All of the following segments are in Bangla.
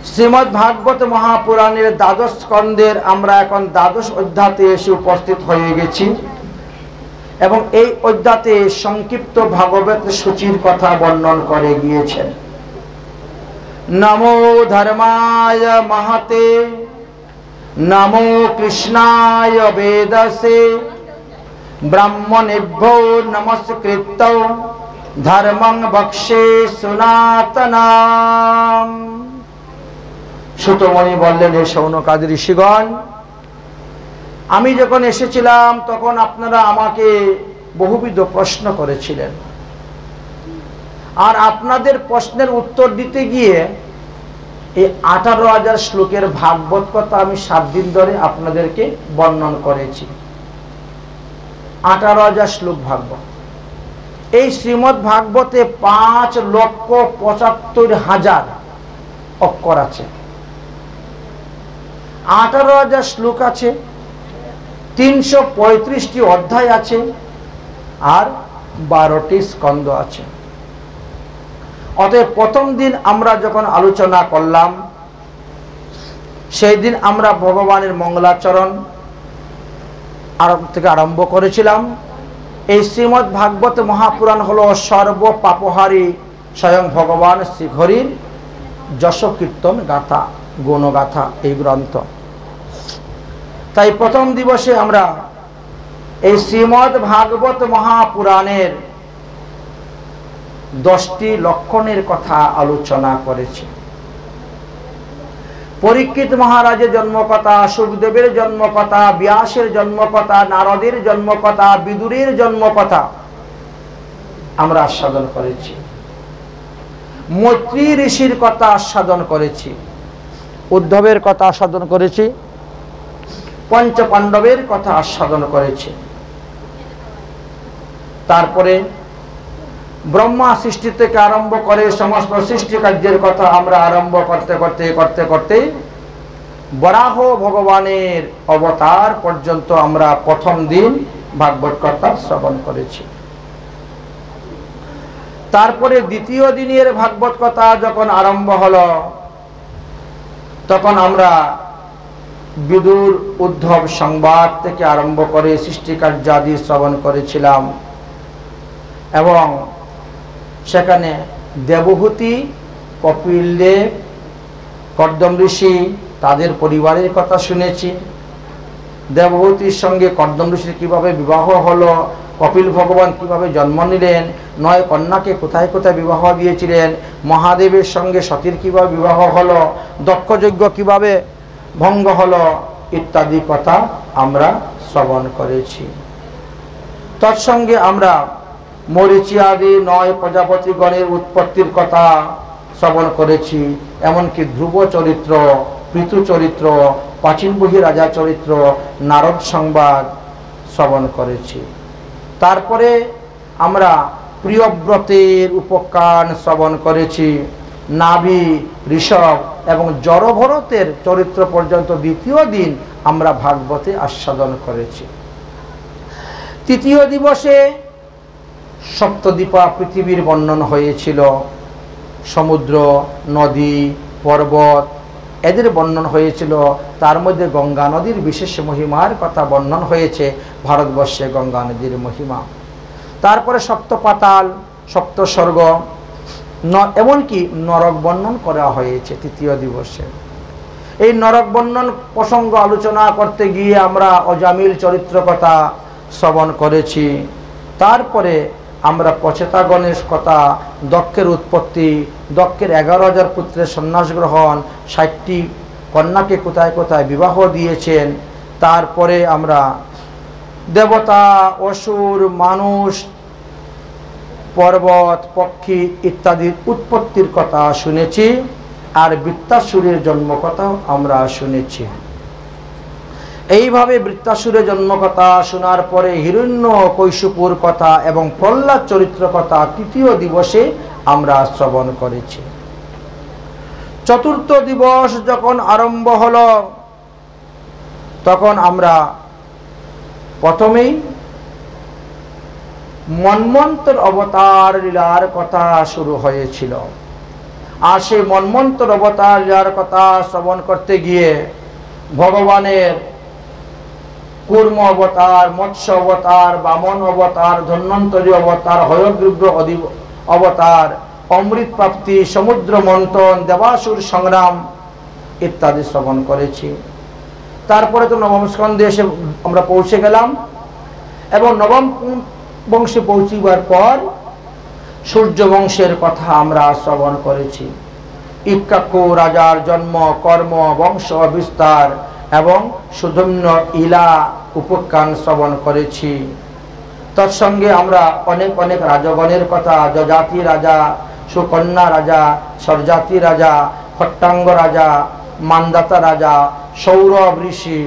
শ্রীমদ্ ভাগবত মহাপুরাণের দ্বাদশ স্কন্ধের আমরা এখন দ্বাদশ অধ্যায়ে এসে উপস্থিত হয়ে গেছি এবং এই অধ্যায়ে সংক্ষিপ্ত ভাগবত সূচির কথা বর্ণন করে গিয়েছেন। নমো ধর্মায় মহতে নমো কৃষ্ণায় বেদসে ব্রাহ্মণেভ্যো নমস্কৃত্য ধর্মং বক্ষ্যে সনাতনম। সুতমণি বললেন, হে শৌনকাদি ঋষিগণ, আমি যখন এসেছিলাম তখন আপনারা আমাকে বহুবিধ প্রশ্ন করেছিলেন, আর আপনাদের প্রশ্নের উত্তর দিতে গিয়ে এই 18,000 শ্লোকের ভাগবত কথা আমি 7 দিন ধরে আপনাদেরকে বর্ণন করেছি। 18,000 শ্লোক ভাগবত। এই শ্রীমদ্ ভাগবতে 5,75,000 অক্ষর আছে, 18,000 শ্লোক আছে, 335টি অধ্যায় আছে, আর 12টি স্কন্ধ আছে। অতএব প্রথম দিন আমরা যখন আলোচনা করলাম, সেই দিন আমরা ভগবানের মঙ্গলাচরণ থেকে আরম্ভ করেছিলাম। এই শ্রীমদ্ ভাগবত মহাপুরাণ হলো সর্ব পাপহারী স্বয়ং ভগবান শ্রীহরির যশ কীর্তন গাথা, গুণগাথা এই গ্রন্থ। তাই প্রথম দিবসে আমরা এই শ্রীমদ্ ভাগবত মহাপুরাণের 10টি লক্ষণের কথা আলোচনা করেছি। পরীক্ষিত মহারাজের জন্মকথা, সুখদেবের জন্মকথা, ব্যাসের জন্মকথা, নারদের জন্মকথা, বিদুরের জন্মকথা আমরা আস্বাদন করেছি। মৈত্রী ঋষির কথা আস্বাদন করেছি, উদ্ধবের কথা আস্বাদন করেছি, পঞ্চপাণ্ডবের কথা আস্বাদন করেছি। তারপরে ব্রহ্মা সৃষ্টি থেকে আরম্ভ করে সমস্ত সৃষ্টি কার্যের কথা আমরা আরম্ভ করতে করতে বরাহ ভগবানের অবতার পর্যন্ত আমরা প্রথম দিন ভাগবত কথা শ্রবণ করেছি। তারপরে দ্বিতীয় দিনের ভাগবত কথা যখন আরম্ভ হলো, তখন আমরা বিদুর উদ্ধব সংবাদ থেকে আরম্ভ করে সৃষ্টিকার্যাদি শ্রবণ করেছিলাম এবং সেখানে দেবহূতি, কপিল দেব, কর্দম ঋষি তাদের পরিবারের কথা শুনেছি। দেবহূতির সঙ্গে কর্দম ঋষির কীভাবে বিবাহ হলো, কপিল ভগবান কিভাবে জন্ম নিলেন, 9 কন্যাকে কোথায় কোথায় বিবাহ দিয়েছিলেন, মহাদেবের সঙ্গে সতীর কিভাবে বিবাহ হলো, দক্ষযজ্ঞ কিভাবে ভঙ্গ হলো ইত্যাদি কথা আমরা শ্রবণ করেছি। তৎসঙ্গে আমরা মরীচি আদি 9 প্রজাপতিগণের উৎপত্তির কথা শ্রবণ করেছি। এমনকি ধ্রুব চরিত্র, পৃথু চরিত্র, প্রাচীনবুহি রাজা চরিত্র, নারদ সংবাদ শ্রবণ করেছি। তারপরে আমরা প্রিয়ব্রতের উপকান শ্রবণ করেছি। নাভি, ঋষভ এবং জড়ভরতের চরিত্র পর্যন্ত দ্বিতীয় দিন আমরা ভাগবতে আস্বাদন করেছি। তৃতীয় দিবসে সপ্তদ্বীপা পৃথিবীর বর্ণন হয়েছিল। সমুদ্র, নদী, পর্বত এদের বর্ণন হয়েছিল। তার মধ্যে গঙ্গা নদীর বিশেষ মহিমার কথা বর্ণন হয়েছে, ভারতবর্ষে গঙ্গা নদীর মহিমা। তারপরে সপ্তপাতাল, সপ্তস্বর্গ, এমনকি নরক বর্ণন করা হয়েছে তৃতীয় দিবসে। এই নরক বর্ণন প্রসঙ্গ আলোচনা করতে গিয়ে আমরা অজামিল চরিত্র কথা শ্রবণ করেছি। তারপরে আমরা পচেতাগণের কথা, দক্ষের উৎপত্তি, দক্ষের 11,000 পুত্রের সন্ন্যাস গ্রহণ, 60টি কন্যাকে কোথায় কোথায় বিবাহ দিয়েছেন। তারপরে আমরা দেবতা, অসুর, মানুষ, পর্বত, পক্ষী ইত্যাদির উৎপত্তির কথা শুনেছি, আর বৃত্তাসুরের জন্ম কথাও আমরা শুনেছি। এইভাবে বৃত্তাসুরের জন্ম কথা শোনার পরে হিরণ্যকৈশিপুর কথা এবং প্রহ্লাদ চরিত্র কথা তৃতীয় দিবসে আমরা শ্রবণ করেছি। চতুর্থ দিবস যখন আরম্ভ হলো, তখন আমরা প্রথমেই মন্বন্তর অবতার লীলার কথা শুরু হয়েছিল। আর সেই মন্বন্তর অবতার যার কথা শ্রবণ করতে গিয়ে ভগবানের কূর্ম অবতার, মৎস্য অবতার, বামন অবতার, ধন্বন্তরী অবতার, হয়গ্রীব অবতার, অমৃত প্রাপ্তি, সমুদ্র মন্থন, দেবাসুর সংগ্রাম ইত্যাদি শ্রবণ করেছি। তারপরে তো নবম স্কন্ধে এসে আমরা পৌঁছে গেলাম এবং নবম বংশে পৌঁছিবার পর সূর্য বংশের কথা আমরা শ্রবণ করেছি। ইক্ষ্বাকু রাজার জন্ম, কর্ম, বংশ বিস্তার এবং সুধন্য ইলা উপাখ্যান শ্রবণ করেছি। তৎসঙ্গে আমরা অনেক অনেক রাজগণের কথা, যজাতি রাজা, সুকন্যা রাজা, স্বরজাতি রাজা, খট্টাঙ্গ রাজা, মান্দাতা রাজা, সৌরভ ঋষি,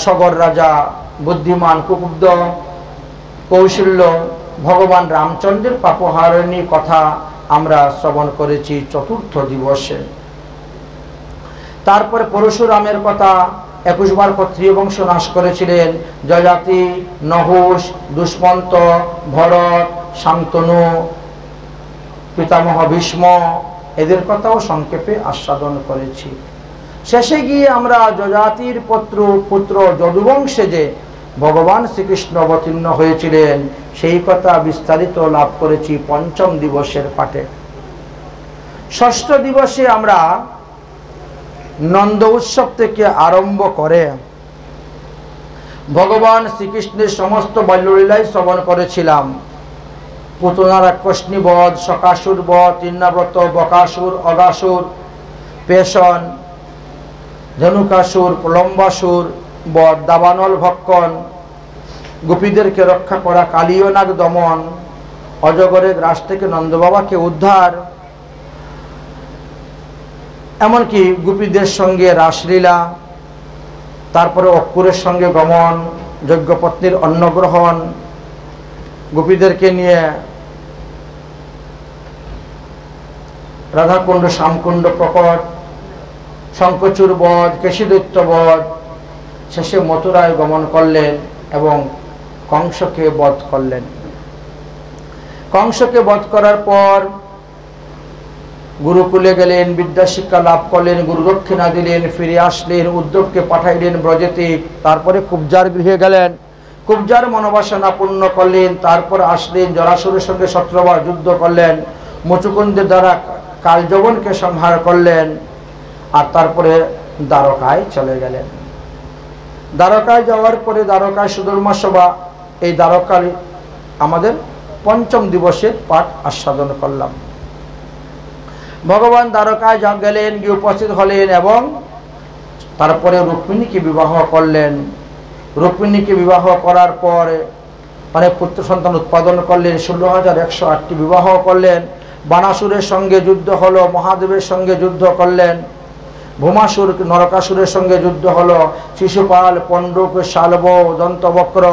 সগর রাজা, বুদ্ধিমান কুকুব্দ, কৌশল্য, ভগবান রামচন্দ্রের পাপহারিণী কথা আমরা শ্রবণ করেছি চতুর্থ দিবসে। তারপরে পরশুরামের কথা, 21 বার ক্ষত্রিয় বংশ নাশ করেছিলেন। যজাতি, নহুষ, দুষ্মন্ত, ভরত, শান্তনু, পিতামহ ভীষ্ম এদের কথাও সংক্ষেপে আস্বাদন করেছি। শেষে গিয়ে আমরা যজাতির পুত্র যদুবংশে যে ভগবান শ্রীকৃষ্ণ অবতীর্ণ হয়েছিলেন সেই কথা বিস্তারিত লাভ করেছি পঞ্চম দিবসের পাঠে। ষষ্ঠ দিবসে আমরা নন্দ উৎসব থেকে আরম্ভ করে ভগবান শ্রীকৃষ্ণের সমস্ত বাল্যলীলাই শ্রবণ করেছিলাম। পুতনা রাক্ষসনী বধ, শকাসুর বধ, তৃণাব্রত, বকাসুর, অগাসুর, পেষণ, ধনুকাসুর, প্রলম্বাসুর বধ, দাবানল ভক্ষণ, গোপীদেরকে রক্ষা করা, কালীয়নাগ দমন, অজগরের গ্রাস থেকে নন্দবাবাকে উদ্ধার, এমনকি গোপীদের সঙ্গে রাসলীলা, তারপরে অক্কুরের সঙ্গে গমন, যজ্ঞপত্নীর অন্নগ্রহণ, গোপীদেরকে নিয়ে রাধাকুণ্ড শ্যামকুণ্ড প্রকট, শঙ্খচূড় বধ, কেশীদৈত্য বধ, শেষে মথুরায় গমন করলেন এবং কংসকে বধ করলেন। কংসকে বধ করার পর গুরুকুলে গেলেন, বিদ্যা শিক্ষা লাভ করলেন, গুরু দক্ষিণা দিলেন, ফিরে আসলেন, উদ্ধবকে পাঠাইলেন ব্রজেতে। তারপরে কুব্জার গৃহে গেলেন, কুব্জার মনোবাসনা পূর্ণ করলেন। তারপর আসলেন, জরাসুরের সঙ্গে 17 বার যুদ্ধ করলেন, মুচুকুন্দের দ্বারা কালযবনকে সংহার করলেন। আর তারপরে দ্বারকায় চলে গেলেন। দ্বারকায় যাওয়ার পরে দ্বারকায় সুধর্মা সভা, এই দ্বারকায় আমাদের পঞ্চম দিবসের পাঠ আস্বাদন করলাম। ভগবান দ্বারকায় গেলেন, গিয়ে উপস্থিত হলেন এবং তারপরে রুক্মিণীকে বিবাহ করলেন। রুক্মিণীকে বিবাহ করার পর অনেক পুত্র সন্তান উৎপাদন করলেন, 16,108টি বিবাহ করলেন। বানাসুরের সঙ্গে যুদ্ধ হলো, মহাদেবের সঙ্গে যুদ্ধ করলেন, ভূমাসুর নরকাসুরের সঙ্গে যুদ্ধ হলো, শিশুপাল, পণ্ডুক, শালব, দন্তবক্র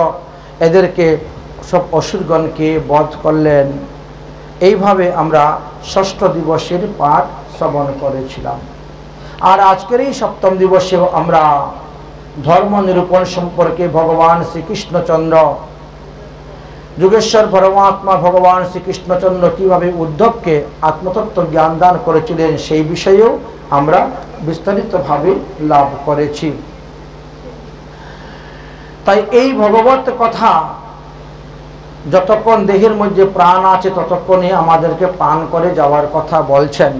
এদেরকে সব অসুরগণকে বধ করলেন। এইভাবে আমরা ষষ্ঠ দিবসের পাঠ শ্রবণ করেছিলাম। আর আজকের এই সপ্তম দিবসেও আমরা ধর্ম নিরূপণ সম্পর্কে ভগবান শ্রীকৃষ্ণচন্দ্র, যুগেশ্বর পরমাত্মা ভগবান শ্রীকৃষ্ণচন্দ্র কীভাবে উদ্ধবকে আত্মতত্ত্ব জ্ঞান দান করেছিলেন সেই বিষয়েও আমরা বিস্তারিতভাবে লাভ করেছি। তাই এই ভগবত কথা যতক্ষণ দেহের মধ্যে প্রাণ আছে ততক্ষণই আমাদেরকে পান করে যাওয়ার কথা বলছেন।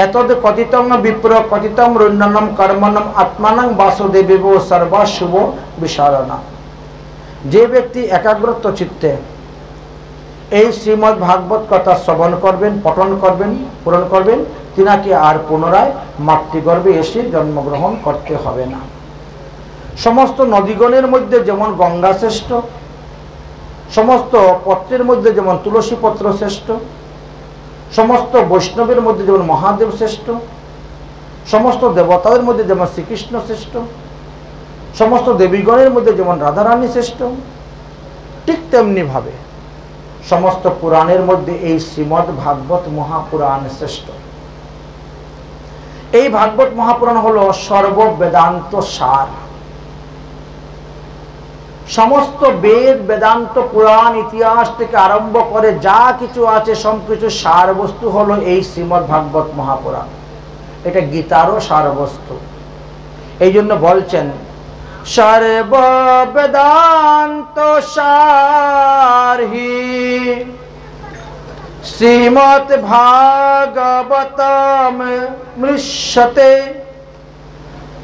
এতদ কথিতং বিপ্র কথিতং রুণ্যনম কর্মণম আত্মানং বাসুদেবেব সর্বশুভ বিশারণা। যে ব্যক্তি একাগ্রত চিত্তে এই শ্রীমদ্ ভাগবত কথা শ্রবণ করবেন, পঠন করবেন, পূরণ করবেন, তিনাকে আর পুনরায় মাতৃগর্ভে এসে জন্মগ্রহণ করতে হবে না। সমস্ত নদীগণের মধ্যে যেমন গঙ্গা শ্রেষ্ঠ, সমস্ত পত্রের মধ্যে যেমন তুলসী পত্র শ্রেষ্ঠ, সমস্ত বৈষ্ণবের মধ্যে যেমন মহাদেব শ্রেষ্ঠ, সমস্ত দেবতাদের মধ্যে যেমন শ্রীকৃষ্ণ শ্রেষ্ঠ, সমস্ত দেবীগণের মধ্যে যেমন রাধারানী শ্রেষ্ঠ, ঠিক তেমনি ভাবে সমস্ত পুরাণের মধ্যে এই শ্রীমদ্ ভাগবত মহাপুরাণ শ্রেষ্ঠ। এই ভাগবত মহাপুরাণ হলো সর্ববেদান্ত সার। সমস্ত বেদ বেদান্ত পুরাণ ইতিহাস থেকে আরম্ভ করে যা কিছু আছে সবকিছু সারবস্তু হলো এই শ্রীমদ্ ভাগবত মহাপুরাণ। এটা গীতারও সারবস্তু। এই জন্য বলছেন সর্ব বেদান্ত সারহি শ্রীমদ্ ভাগবতম মৃশ্যতে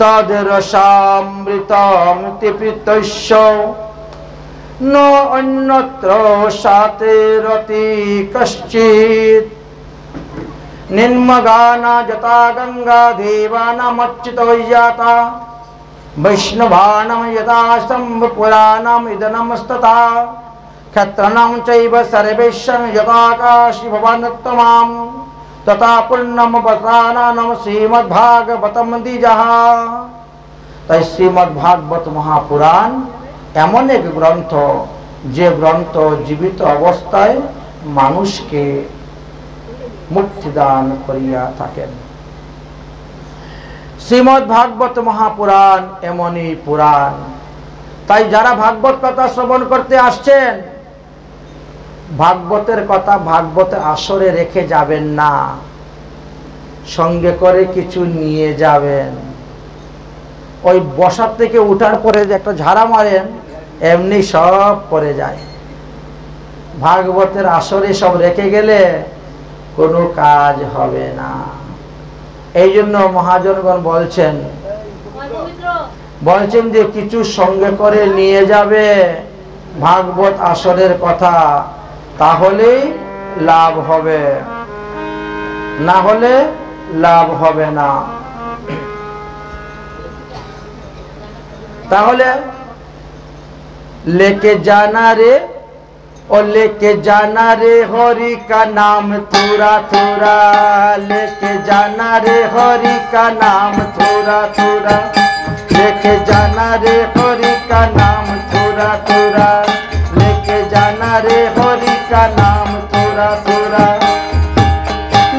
তদ্রসামৃতম তিপিতস্য ন অন্যত্র সাতেরতি কশ্চিৎ নিম্নগানা যথা গঙ্গা দেবানামচ্যুতো যাতা বৈষ্ণবানাম যথা স্তম্ভ পুরাণম ইদনমস্ততা ক্ষত্রাণাম চৈব সর্বেশ্বর যথাকাশি ভবানুত্তমাম তথা পূর্ণমবতানাম শ্রীমদ্ভাগবতম দ্বিজঃ। তাই শ্রীমদ্ভাগবত মহাপুরাণ এমন এক গ্রন্থ যে গ্রন্থ জীবিত অবস্থায় মানুষকে মুক্তিদান করিয়া থাকেন। শ্রীমদ্ভাগবত মহাপুরাণ এমনই পুরাণ। তাই যারা ভাগবত কথা শ্রবণ করতে আসছেন, ভাগবতের কথা ভাগবতের আসরে রেখে যাবেন না, সঙ্গে করে কিছু নিয়ে যাবেন। ওই বসার থেকে উঠার পরে যে একটা ঝাড়া মারেন এমনি সব পড়ে যায়। ভাগবতের আসরে সব রেখে গেলে কোনো কাজ হবে না। এই জন্য মহাজনগণ বলছেন যে কিছু সঙ্গে করে নিয়ে যাবে ভাগবত আসরের কথা, তাহলেই লাভ হবে, না হলে লাভ হবে না। তাহলে लेके जाना रे और लेके जाना रे हरि का नाम थोड़ा थोड़ा, लेके जाना रे हरि का नाम थोड़ा थोड़ा, लेके जाना रे हरि का नाम थोड़ा थोड़ा, लेके जाना रे हरि का नाम थोड़ा थोड़ा,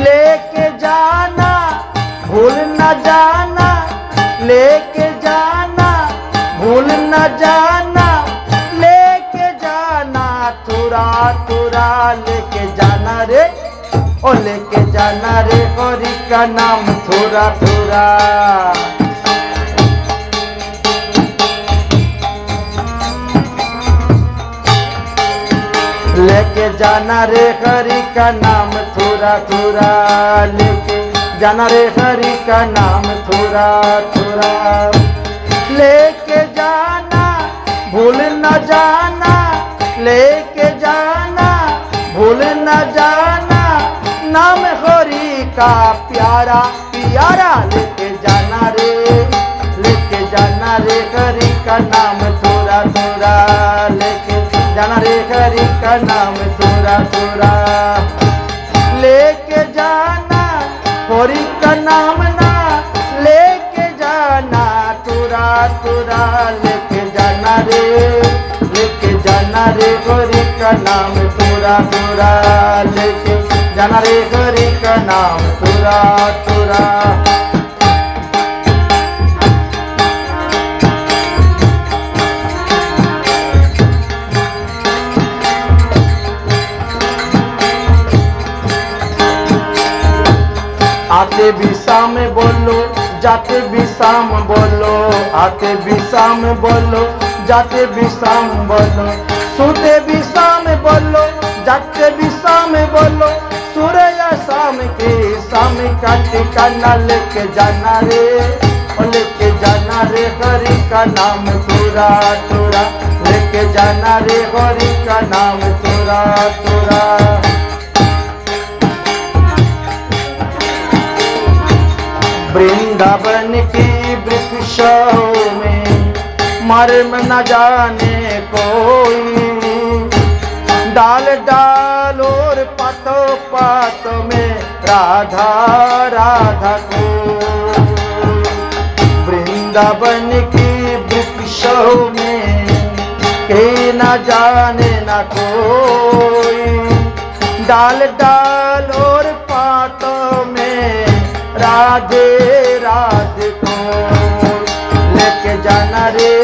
लेके जाना भूल न जाना, लेके जाना भूल न जाना, लेके जाना थोड़ा थोड़ा, लेके जाना रे ओ लेके जाना रे हरि का नाम थोड़ा थोड़ा। लेके जाना रे हरि का नाम थोड़ा थोड़ा, लेके जाना रे हरि का नाम थोड़ा थोड़ा, लेके जाना भूल न जाना, लेके जाना भूल न जाना, नाम हरि का प्यारा प्यारा, लेके जाना रे हरि का नाम थोड़ा थोड़ा, लेके जाना रे हरि का नाम थोड़ा थोड़ा, लेके जाना हरि का नाम ना, लेके जाना थोड़ा थोड़ा, लेके जाना रे हरि का नाम थोड़ा थोड़ा, लेके जाना रे हरि का नाम थोड़ा थोड़ा। आते भी शाम बोलो जाते भी शाम बोलो, आते भी शाम बोलो जाते भी शाम बोलो, सोते भी शाम बोलो जाते भी शाम बोलो, सूर्य शाम के शाम का ठिकाना, लेके जाना रे हरि का नाम थोड़ा थोड़ा, लेके जाना रे हरि का नाम थोड़ा थोड़ा। वृंदावन की वृक्षों में मर्म न जाने कोई, डाल डाल और पातों पातों में राधा राधा को, वृंदावन की वृक्षों में कहीं न जाने न कोई, डाल डाल और पातों में राधे राधे को, लेके जाना रे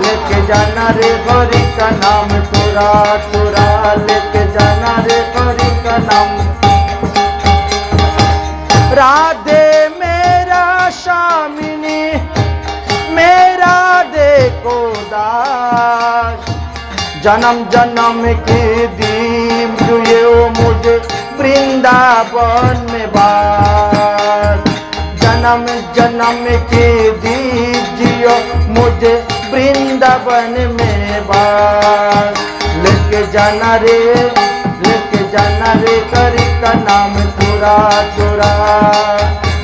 लेके जाना रे हरि का नाम तोरा तोरा लेके जाना रे हरि का नाम। राधे मेरा स्वामिनी मेरा देखो दास, जन्म जन्म की दीजिए मुझे वृंदावन में बास, जन्म जन्म की दीजिए मुझे वृंदावन में बास। लेके जाना रे हरि का नाम तोरा तोरा,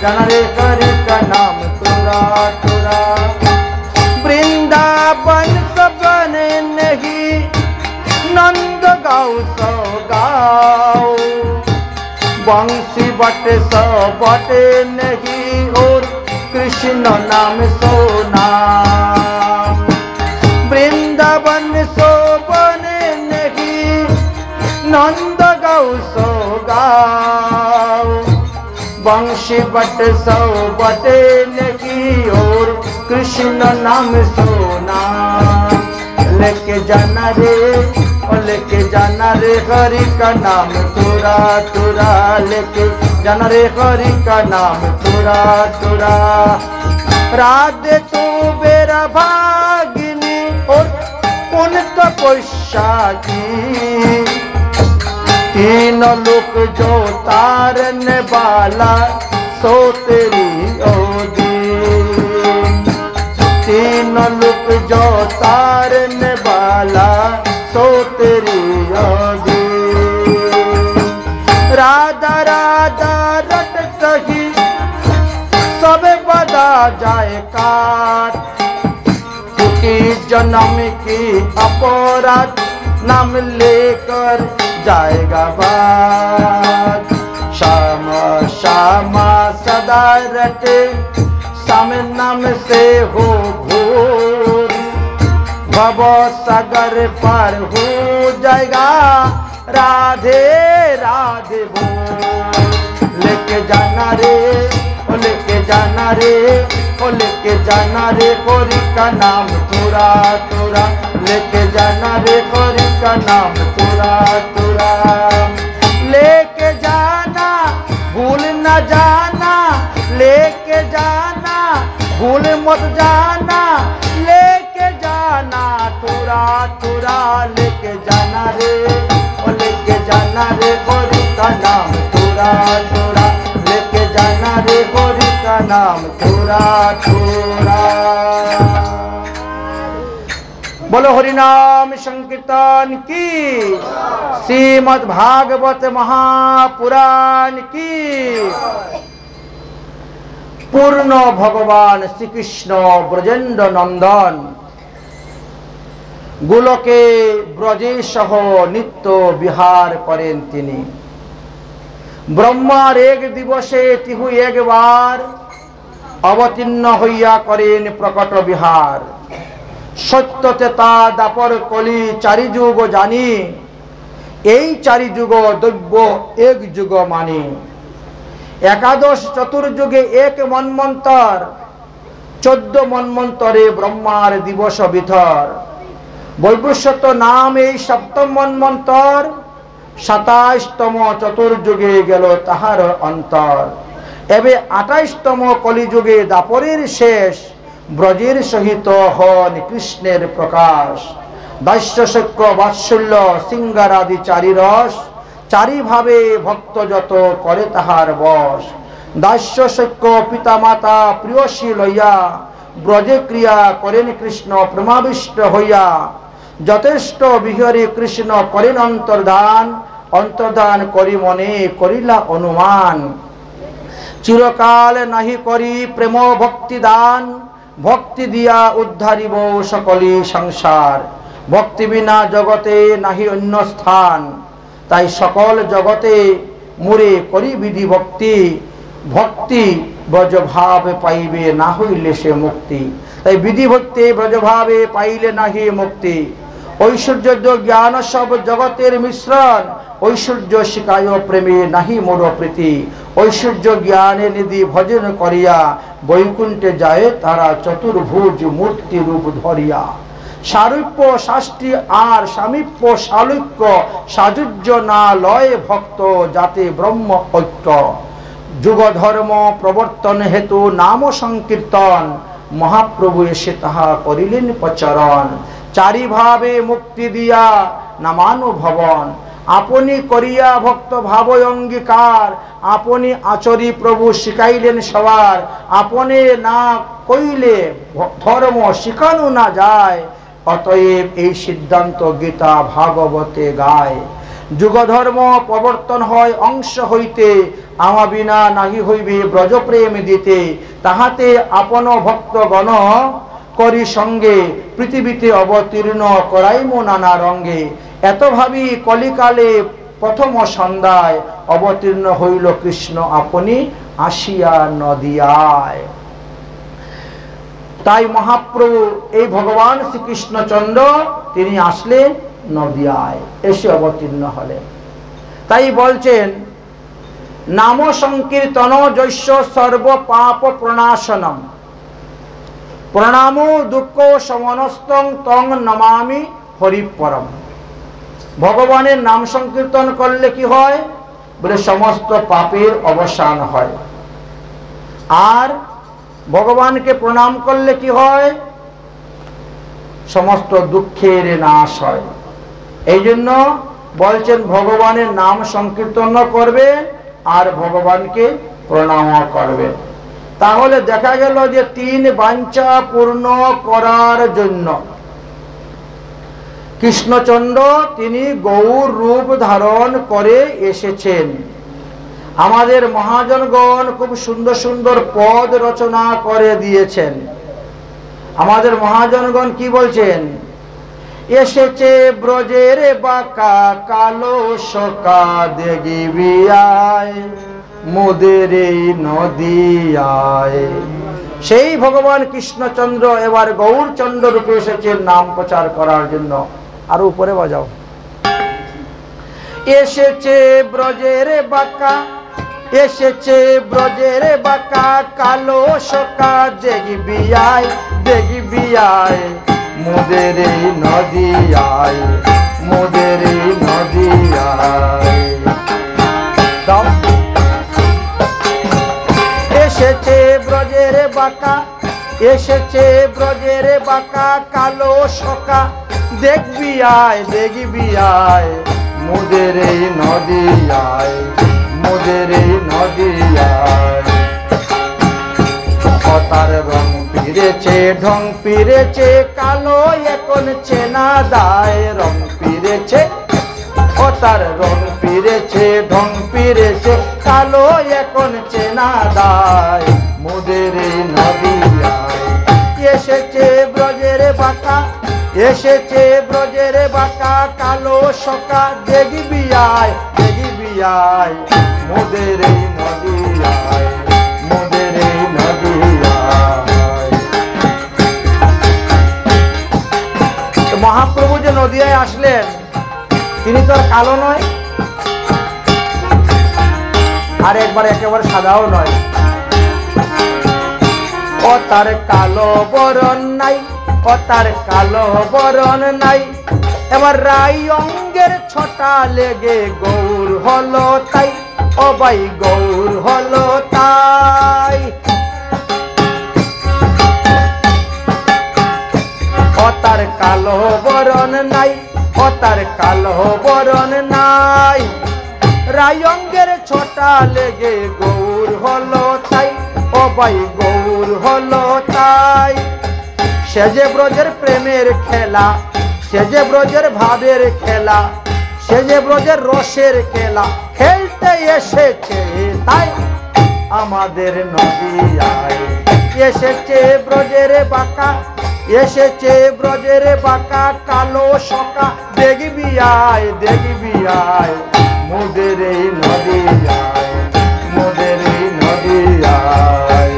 जाना रे हरि का नाम तोरा तोरा। वृंदावन सबन नहीं नंद गाँव सो गाओ, बंसी बटे सो बटे नहीं और कृष्ण नाम सो नाम। वृंदावन सो बने नहीं नंद गाँव सो गाओ, बंशी बट सो बटे नहीं और कृष्ण नाम सो नाम। लेके जाना रे हरि का नाम तोरा तोरा, लेके जाना रे हरि का नाम तोरा तोरा। राधे तू बेरा भागिनी और पुण्य पोशाकी, तीन लोक जो तारने वाला सो तेरी ओदी, तीन लोक जो तारने वाला सो तेरी ओदी। राधा राधा रट कही सब बदा जाए काट, क्योंकि जन्म की अपराध नाम लेकर जाएगा बात। श्यामा श्यामा सदा रटे श्याम नाम से हो घोर, भव सागर पार हो जाएगा राधे राधे बोल। लेके जाना रे लेके जाना रे हरि का नाम तोरा तोरा, लेके जाना रे हरि का नाम तोरा तोरा। लेके जाना भूल न जाना, लेके जाना भूल मत जाना, लेके जाना तोरा तोरा। लेके जाना रे हरि का नाम तोरा तोरा, लेके जाना रे हरि का नाम तोरा तोरा। बोलो हरि नाम संकीर्तन की, श्रीमद् भागवत महापुराण की। पूर्ण भगवान श्री कृष्ण ब्रजेन्द्र नंदन गोलके ब्रजे सह नित्य विहार करें तिनी। ब्रह्मार एक दिवसे तिहु एक बार अवतीर्ण हইয়া करें प्रकट विहार। सत्य तेता दापर कली चारि जुग जानी, এই চারি যুগ দৈব্য এক যুগ মানি। একাদশ চতুর্যুগে এক মন্বন্তর, 14 মন্বন্তরে ব্রহ্মার দিবস বিথর। বৈবস্বত নাম এই সপ্তম মন্বন্তর, 27তম চতুর্যুগে গেল তাহার অন্তর। এবে 28তম কলিযুগে দাপরের শেষ, ব্রজের সহিত হন কৃষ্ণের প্রকাশ। দাস্য শক্য বাৎসল্য সিঙ্গার আদি চারি রস, চারি ভাবে ভক্ত যত করে তাহার বশ। দাস্য শক্য পিতা মাতা প্রিয়সী লইয়া, ব্রজে ক্রিয়া করেন কৃষ্ণ প্রেমাবিষ্ট হইয়া। যথেষ্ট বিহরে কৃষ্ণ করেন অন্তর্ধান, অন্তর্ধান করি মনে করিলা অনুমান। চিরকাল নাহি করি প্রেম ভক্তি দান, ভক্তি দিয়া উদ্ধারিব সকলি সংসার। ভক্তি বিনা জগতে নাহি অন্য স্থান, তাই সকল জগতে মোরে করি বিধি ভক্তি। ভক্তি ব্রজভাবে পাইবে না হইলে সে মুক্তি, তাই বিধি ভক্তি ব্রজভাবে পাইলে নাহি মুক্তি। ঐশ্বর্য জ্ঞান সব জগতের মিশ্রণ, ঐশ্বর্য শিকায় প্রেমে নাহি মোর প্রীতি। ঐশ্বর্য জ্ঞানে নিধি ভজন করিয়া, বৈকুণ্ঠে যায় তারা চতুর্ভুজ মূর্তি রূপ ধরিয়া। সারূপ্য শাস্তি আর সামীপ্য সালুক্য সাযুজ্য না লয় ভক্ত যাতে ব্রহ্ম ঐক্য যুগ ধর্ম প্রবর্তন হেতু নাম সংকীর্তন মহাপ্রভু এসে তাহা করিলেন প্রচরণ চারিভাবে মুক্তি দিয়া নামানুভবন আপনি করিয়া ভক্ত ভাব অঙ্গীকার আপনি আচরি প্রভু শিখাইলেন সবার আপনি না কইলে ধর্ম শিখানো না যায় অতএব এই সিদ্ধান্ত গীতা ভাগবতে গায় যুগ ধর্ম প্রবর্তন হয় অংশ হইতে আমা বিনা নাহি হইবে ব্রজপ্রেম দিতে তাহাতে আপন ভক্তগণ করি সঙ্গে পৃথিবীতে অবতীর্ণ করাইমো নানা রঙ্গে এত ভাবি কলিকালে প্রথম সন্ধ্যায় অবতীর্ণ হইল কৃষ্ণ আপনি আসিয়া নদিয়ায়। তাই মহাপ্রভু এই ভগবান শ্রীকৃষ্ণচন্দ্র তিনি আসলেন নদিয়ায় এসে অবতীর্ণ হলেন। তাই বলছেন নাম সংকীর্তন জৈস্য সর্ব পাপ প্রণাশনম প্রণাম দুঃখ সমনস্তং তং নমামি হরিপরম। ভগবানের নাম সংকীর্তন করলে কি হয় বলে সমস্ত পাপের অবসান হয় আর ভগবানকে প্রণাম করলে কি হয় সমস্ত দুঃখের নাশ হয়। এই জন্য বলছেন ভগবানের নাম সংকীর্তন করবেন আর ভগবানকে প্রণাম করবেন। তাহলে দেখা গেল যে তিন বাঞ্ছা পূর্ণ করার জন্য কৃষ্ণচন্দ্র তিনি গৌর রূপ ধারণ করে এসেছেন। আমাদের মহাজনগণ খুব সুন্দর সুন্দর পদ রচনা করে দিয়েছেন। আমাদের মহাজনগণ কি বলছেন এসেছে ব্রজের বাঁকা কালো শোকা দেগিবিয়ায় মোদের এই নদিয়ায়। সেই ভগবান কৃষ্ণচন্দ্র এবার গৌরচন্দ্র রূপে এসেছেন নাম প্রচার করার জন্য। আর উপরে বাজাও এসেছে ব্রজের বাঁকা এসেছে ব্রজের বাঁকা কালো শোকা দেগিবিয়ায় দেগিবিয়ায় মোদের এই নদিয়ায় মোদের এই নদিয়ায়। এসেছে ব্রজের বাঁকা এসেছে ব্রজের বাঁকা কালো শোকা দেখবি আয় দেখবি আয় মোদের এই নদিয়ায় মোদের এই নদিয়ায়। তার রং পিরেছে ঢং পিরেছে কালো এখন চেনা দায় রং পিরেছে ও তার রং পিরেছে ঢং পিরেছে কালো এখন চেনা দায় মোদের এই নদিয়ায়। এসেছে ব্রজের বাঁকা এসেছে ব্রজের বাঁকা কালো শোকা দেখবি আয় দেখবি আয় মোদের এই নদিয়ায় মোদের এই নদিয়ায়। মহাপ্রভু যে নদিয়ায় আসলেন তিনি তো আর কালো নয় আর একবার একেবারে সাদাও নয়। ও তার কালো বরণ নাই ও তার কালো বরণ নাই এবার রাই অঙ্গের ছটা লেগে গৌর হলো তাই ও ভাই গৌর হলো তাই। ও তার কালো বরণ নাই ও তার কালো বরণ নাই রাই অঙ্গের ছটা লেগে গৌর হলো তাই ও ভাই গৌর হলো তাই। সে যে ব্রজের প্রেমের খেলা সে যে ব্রজের ভাবের খেলা সে যে ব্রজের রসের খেলা খেলতে এসেছে তাই আমাদের নদিয়ায়। এসেছে ব্রজের বাঁকা এসেছে ব্রজের বাঁকা কালো শোকা দেখবি আয় দেখবি আয় মোদের এই নদিয়ায় মোদের এই নদিয়ায়।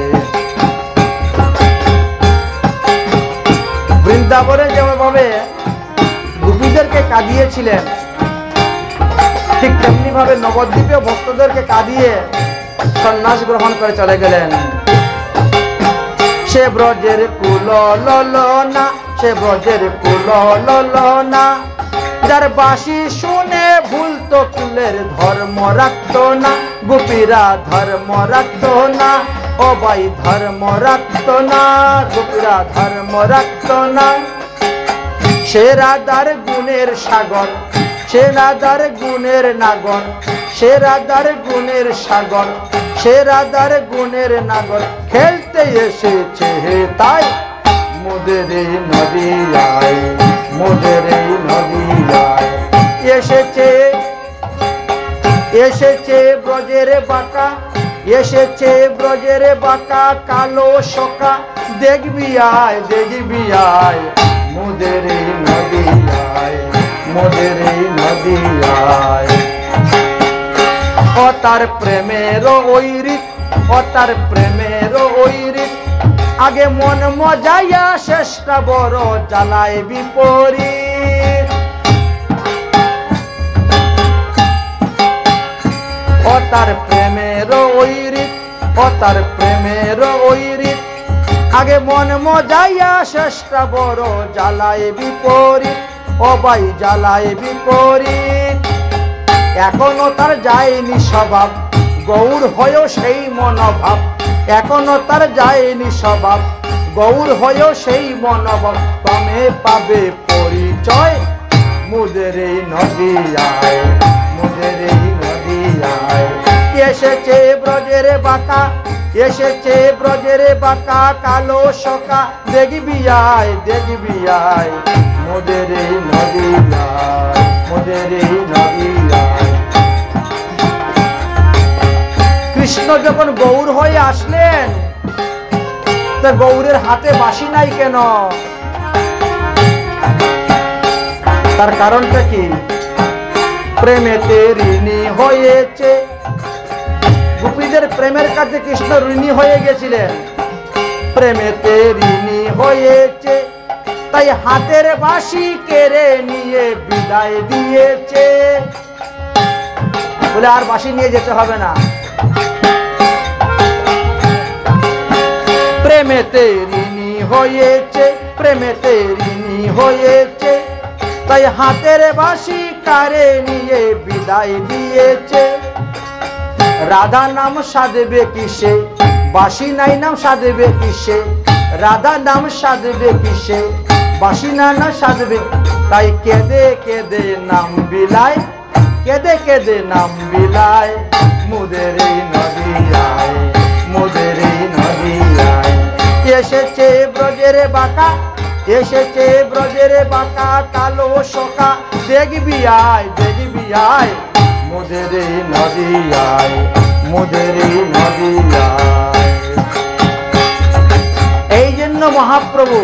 বৃন্দাবনে যেভাবে গোপীদেরকে কাঁদিয়েছিলেন ঠিক তেমনি ভাবে নবদ্বীপে ভক্তদেরকে কাঁদিয়ে সন্ন্যাস গ্রহণ করে চলে গেলেন। সে ব্রজের কুল ললনা, সে ব্রজের কুল ললনা, যার বাঁশি শুনে ভুলতো কুলের ধর্ম রাখতো না, গোপীরা ধর্ম রাখতো না, ও ভাই ধর্ম রাখতো না, গোপীরা ধর্ম রাখতো না। সে রাধার গুণের সাগর, সে রাধার গুণের নাগর, সে রাধার গুণের সাগর, সে রাধার গুণের নাগর, খেলতে এসেছে তাই মোদের এই নদিয়ায়, মোদের এই নদিয়ায় এসেছে, এসেছে ব্রজের বাঁকা, এসেছে ব্রজের বাঁকা কালো শোকা, দেখবি আয়, দেখবি আয় মোদের এই নদিয়ায়, মোদের এই নদিয়ায়। ও তার প্রেমের ওই রীত, ও তার প্রেমের ওই রীত, আগে মন মজাইয়া শেষটা বড় জ্বালায় বিপরীত। ও তার প্রেমের ওই রীত, ও তার প্রেমের ওই রীত, আগে মন মজাইয়া শেষটা বড় জ্বালায় বিপরীত, ও ভাই জ্বালায় বিপরীত। এখনো তার যায়নি স্বভাব, গৌর হয়েও সেই মনোভাব, এখনো তার যায়নি স্বভাব, গৌর হয়েও সেই মনোভাব, কমে পাবে পরিচয় মোদের এই নদিয়ায়, মোদের এই নদিয়ায় এসেছে ব্রজের বাঁকা, এসেছে ব্রজের বাঁকা কালো শোকা, দেখবি আয়, দেখবি আয় মোদের এই নদিয়ায়, মোদের এই নদিয়ায়। কৃষ্ণ যখন গৌর হয়ে আসলেন, তা গৌরের হাতে বাঁশি নাই কেন? তার কারণটা কি? প্রেমেতে ঋণী হয়েছে, গোপীদের প্রেমের কাছে কৃষ্ণ ঋণী হয়ে গেছিলেন, প্রেমেতে ঋণী হয়েছে, তাই হাতের বাঁশি কেড়ে নিয়ে বিদায় দিয়েছে, বলে আর বাঁশি নিয়ে যেতে হবে না। প্রেমেতে ঋণী হয়েছে, প্রেমেতে ঋণী হয়েছে, তাই হাতের বাঁশি কাড়ে নিয়ে বিদায় দিয়েছে। রাধা নাম সাধবে কিসে, বাঁশি নাই নাম সাধবে কিসে, রাধা নাম সাধবে কিসে, বাঁশি না না সাধবে, তাই কেঁদে কেঁদে নাম বিলায়, কেঁদে কেঁদে নাম বিলায় মোদের এই নদিয়ায়, মোদের এই নদিয়ায় এসেছে ব্রজের বাঁকা, এসেছে ব্রজের বাঁকা কালো শোকা, দেখবি আয়, দেখবি আয় মোদের এই নদিয়ায়, মোদের এই নদিয়ায়। এই জন্য মহাপ্রভু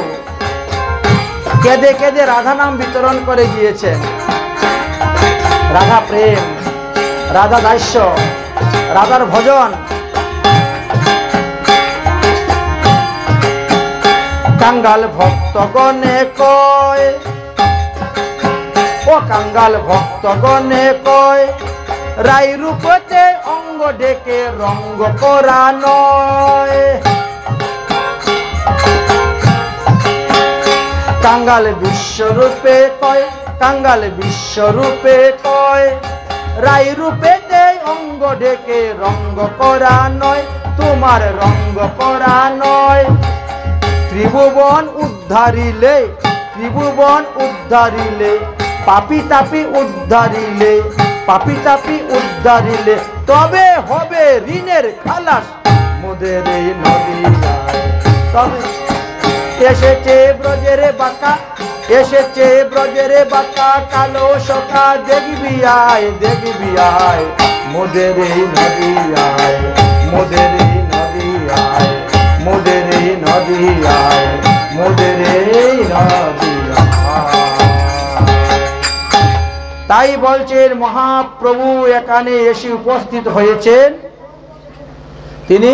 কেঁদে কেঁদে রাধা নাম বিতরণ করে গিয়েছেন। রাধা প্রেম, রাধা দাস্য, রাধার ভজন। কাঙ্গাল ভক্তগণে কয়, ও কাঙ্গাল ভক্তগণে কয়, রাই রূপতে অঙ্গ ডেকে রঙ্গ করা নয়। কাঙ্গাল বিশ্বরূপে কয়, কাঙ্গাল বিশ্বরূপে কয়, রাই রূপেতে অঙ্গ ডেকে রঙ্গ করা নয়, তোমার রঙ্গ করা নয়। ত্রিভুবন উদ্ধারিলে, ত্রিভুবন উদ্ধারিলে, পাপি তাপি উদ্ধারিলে, পাপি তাপি উদ্ধারিলে, তবে হবে ঋণের খালাস মোদের এই নদিয়ায়। তবে এসেছে ব্রজের বাঁকা, এসেছে ব্রজের বাঁকা কালো শোকা, দেখবি আয়, দেখবি আয় মোদের এই নদিয়ায়, মোদের এই নদিয়ায়, মোদের এই নদিয়ায়, মোদের এই নদিয়ায়। তাই বলছেন মহাপ্রভু এখানে এসে উপস্থিত হয়েছেন, তিনি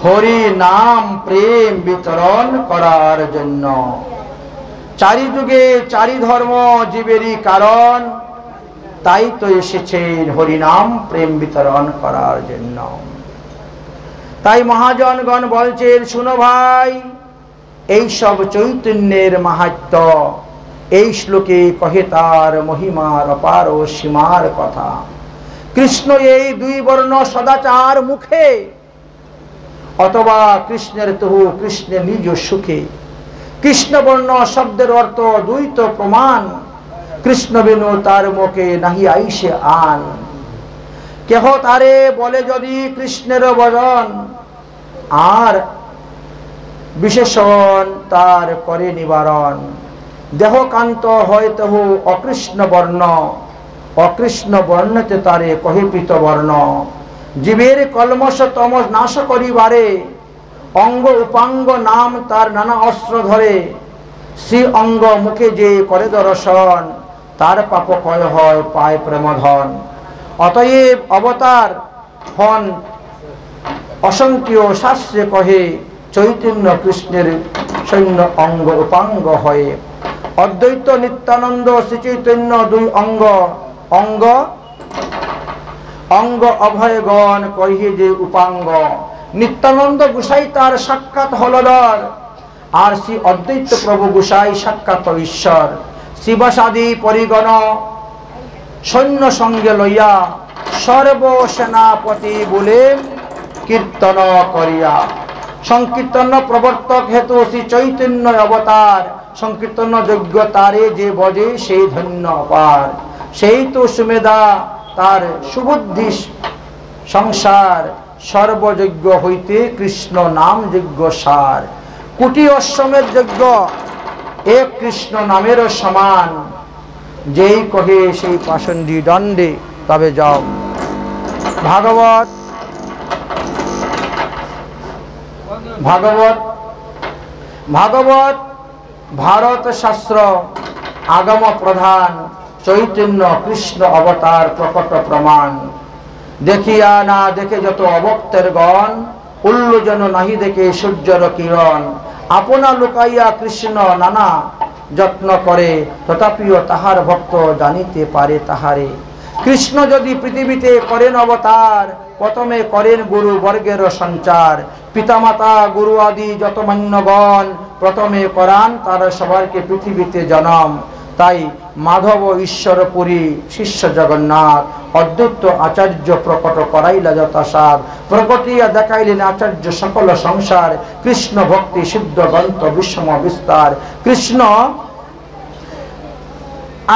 হরি নাম প্রেম বিতরণ করার জন্য। চারিযুগে চারি ধর্ম জীবেরই কারণ, তাই তো এসেছেন হরিনাম প্রেম বিতরণ করার জন্য। তাই মহাজনগণ বলছেন, শুনো ভাই এই সব চৈতন্যের মাহাত্ম্য এই শ্লোকে কহে তার মহিমার অপার ও সীমার কথা। কৃষ্ণ এই দুই বর্ণ সদাচার মুখে, অথবা কৃষ্ণের তহু কৃষ্ণের নিজ সুখে। কৃষ্ণ বর্ণ শব্দের অর্থ দ্বৈত প্রমাণ, কৃষ্ণ বিনু তার মুখে নাহি আইসে আন। কেহ তারে বলে যদি কৃষ্ণের বদন, আর বিশেষণ তার করে নিবারণ। দেহকান্ত হয় তহু অকৃষ্ণ বর্ণ, অকৃষ্ণ বর্ণতে তারে কহে পীত বর্ণ। জীবের কলমশ তমস নাশ করিবারে, অঙ্গ উপাঙ্গ নাম তার নানা অস্ত্র ধরে। শ্রী অঙ্গ মুখে যে করে দর্শন, তার পাপ ক্ষয় হয় পায় প্রেমধন। অতএব অবতার হন অসংখ্য, শাস্ত্রে কহে চৈতন্য কৃষ্ণের সৈন্য অঙ্গ উপাঙ্গ হয়ে। অদ্বৈত নিত্যানন্দ শ্রী চৈতন্য দুই অঙ্গ, অঙ্গ অঙ্গ অভয়গণ কহে যে উপাঙ্গ। নিত্যানন্দ গোসাই তার সাক্ষাৎ হলধর, আর শ্রী অদ্বৈত প্রভু গোসাই সাক্ষাৎ ঈশ্বর। শিবাসাদি পরিগণ সৈন্য সঙ্গে লইয়া, সর্বসেনাপতি বলে কীর্তন করিয়া। সংকীর্তন প্রবর্তক হেতু শ্রী চৈতন্য অবতার, সংকীর্তন যোগ্য তারে যে বজে সেই ধন্য অপার। সেই তো সুমেধা তার সুবুদ্ধি সংসার, সর্বযজ্ঞ হইতে কৃষ্ণ নাম যজ্ঞ সার। কোটি অশ্বমের যজ্ঞ এক কৃষ্ণ নামের সমান, যেই কহে সেই পাষণ্ডী দণ্ডে তবে যাও। ভাগবত ভাগবত ভাগবত ভারত শাস্ত্র আগম প্রধান, চৈতন্য কৃষ্ণ অবতার প্রকট প্রমাণ। দেখিয়া না দেখে যত অভক্তের গণ, উল্লু যেন নাহি দেখে সূর্যর কিরণ। আপনা লুকাইয়া কৃষ্ণ নানা যত্ন করে, তথাপিও তাহার ভক্ত জানিতে পারে তাহারে। কৃষ্ণ যদি পৃথিবীতে করেন অবতার, প্রথমে করেন গুরু বর্গের সঞ্চার। পিতামাতা গুরু আদি যত মান্যগণ, প্রথমে করান তারা সবারকে পৃথিবীতে জনম। তাই মাধব ঈশ্বরপুরী শিষ্য জগন্নাথ, অদ্বৈত আচার্য প্রকট করাইলা যথাসাধ। প্রকটিয়া দেখাইলেন আচার্য সকল সংসার, কৃষ্ণ ভক্তি সিদ্ধ গ্রন্থ বিস্ম বিস্তার। কৃষ্ণ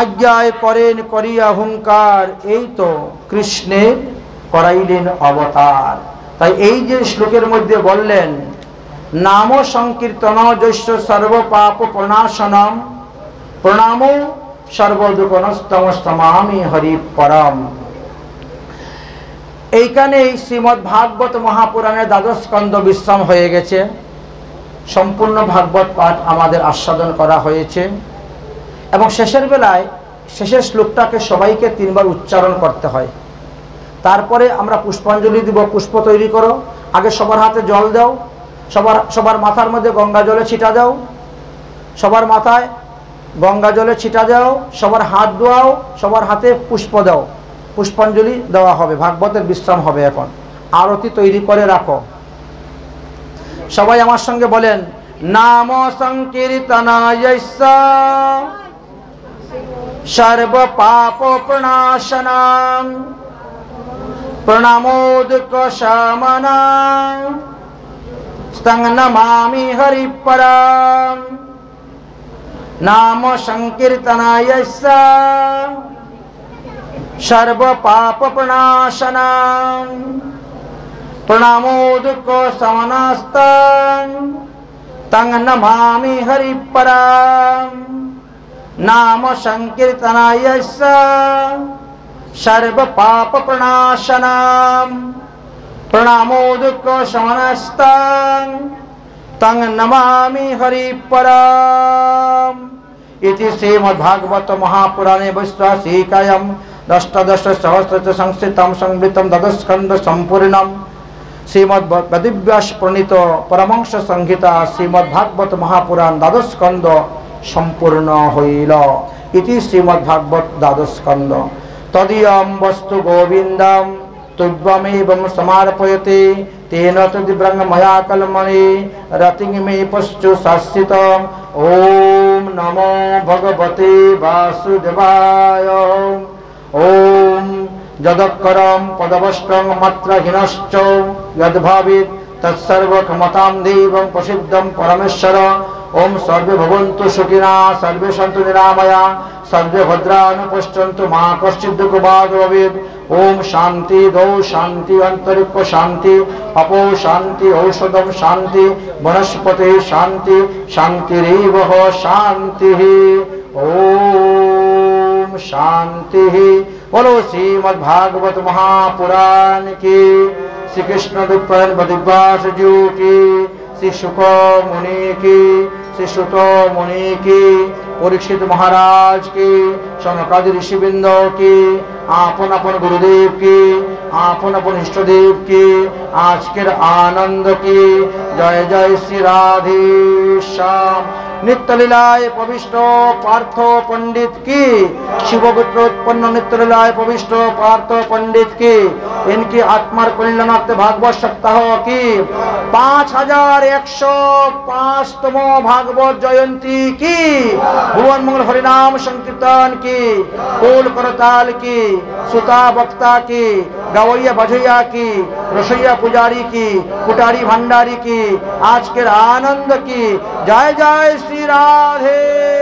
আজ্ঞায় করেন করিয়া হুঙ্কার, এই তো কৃষ্ণের করাইলেন অবতার। তাই এই যে শ্লোকের মধ্যে বললেন, নাম সংকীর্তন যস্য সর্ব পাপ প্রণাশনম, প্রণামো সর্বদুঃখনস্তমস্তমামি হরি পরম। এইখানেই শ্রীমদ্ ভাগবত মহাপুরাণের দ্বাদশ স্কন্ধ বিশ্রাম হয়ে গেছে। সম্পূর্ণ ভাগবত পাঠ আমাদের আস্বাদন করা হয়েছে, এবং শেষের বেলায় শেষের শ্লোকটাকে সবাইকে 3 বার উচ্চারণ করতে হয়। তারপরে আমরা পুষ্পাঞ্জলি দিব। পুষ্প তৈরি করো, আগে সবার হাতে জল দাও, সবার মাথার মধ্যে গঙ্গা জলে ছিটা দাও, সবার মাথায় গঙ্গা জলে ছিটা দাও, সবার হাত ধোয়াও, সবার হাতে পুষ্প দাও। পুষ্পাঞ্জলি দেওয়া হবে, ভাগবতের বিশ্রাম হবে। এখন আরতি তৈরি করে রাখো। সবাই আমার সঙ্গে বলেন, নাম সংকীর্তনায়স্য সর্ব পাপ প্রণাশনাং, প্রণামো দুঃখ শমনাং, স্তং নমামি হরি পরম। নাম সংকীর্তনায়স্য সর্ব পাপ প্রণাশনাং, প্রণামো দুঃখ শমনাস্তং, তং নমামি হরি পরম। নাম সংকীর্তনায়স্য সর্ব পাপ প্রণাশনাং, প্রণামো দুঃখ শমনস্তং, তং নমামি হরি পরম। ইতি শ্রীমদ্ভাগবত মহাপুরাণে বৈশ্বাসিকায়াম অষ্টাদশ সহস্র সংস্কৃতম সংবৃতম দ্বাদশ স্কন্ধ সম্পূর্ণম। শ্রীমদ্ বেদব্যাস প্রণীত পরমংশ সংহিতা শ্রীমদ্ভাগবত মহাপুরাণ দ্বাদশ স্কন্ধ সম্পূর্ণ হইল। ইতি শ্রীমদ্ভাগবত দ্বাদশ স্কন্ধ। তদীয়ম বস্তু গোবিন্দম তুভ্যমেবং সমর্পয়তে, तेन तद्ब्रह्म मया कलमणि रतिं मे पश्चु शासितम् ओम नमो भगवते वासुदेवाय। ओम जदक्करं पदवष्टं मात्रहीनश्च यद्भावित तत्सर्वक्षमतां देवं प्रसिद्धं परमेश्वर। ओम सर्वे भवन्तु सुखिनः सर्वे सन्तु निरामया सर्वे भद्राणि मा कश्चित् दुःखभाग् भवेत्। ओम शांति दौ शांति अंतरिक्ष शांति अपो शांति औषधम शांति वनस्पति शांति शांतिरेव शांति। ओम शांति। बोलो श्रीमद्भागवत महापुराण की, श्री कृष्ण दिव्यास जी की, श्री शुक मुनि की, श्री सुत मुनि की, परीक्षित महाराज की, शौनकादि ऋषिवृंद की, आपन अपन गुरुदेव की, आपन अपन इष्टदेव की, आज के आनंद की। जय जय श्री राधे श्याम। नित्य लीलाय पविष्ट पार्थ पंडित की, शिवपुत्र उत्पन्न नित्य लीलाय पविष्ट पार्थ पंडित की, इनकी आत्मा कल्याणार्थ भागवत सप्ताह की 5105तम भागवत जयंती की, भुवन मंगल हरिनाम संकीर्तन की, कोल करताल की, सुता वक्ता की, गवैया बजैया की, रसोईया पुजारी की, कुटारी भंडारी की, आज के आनंद की। जय जय श्री राधे।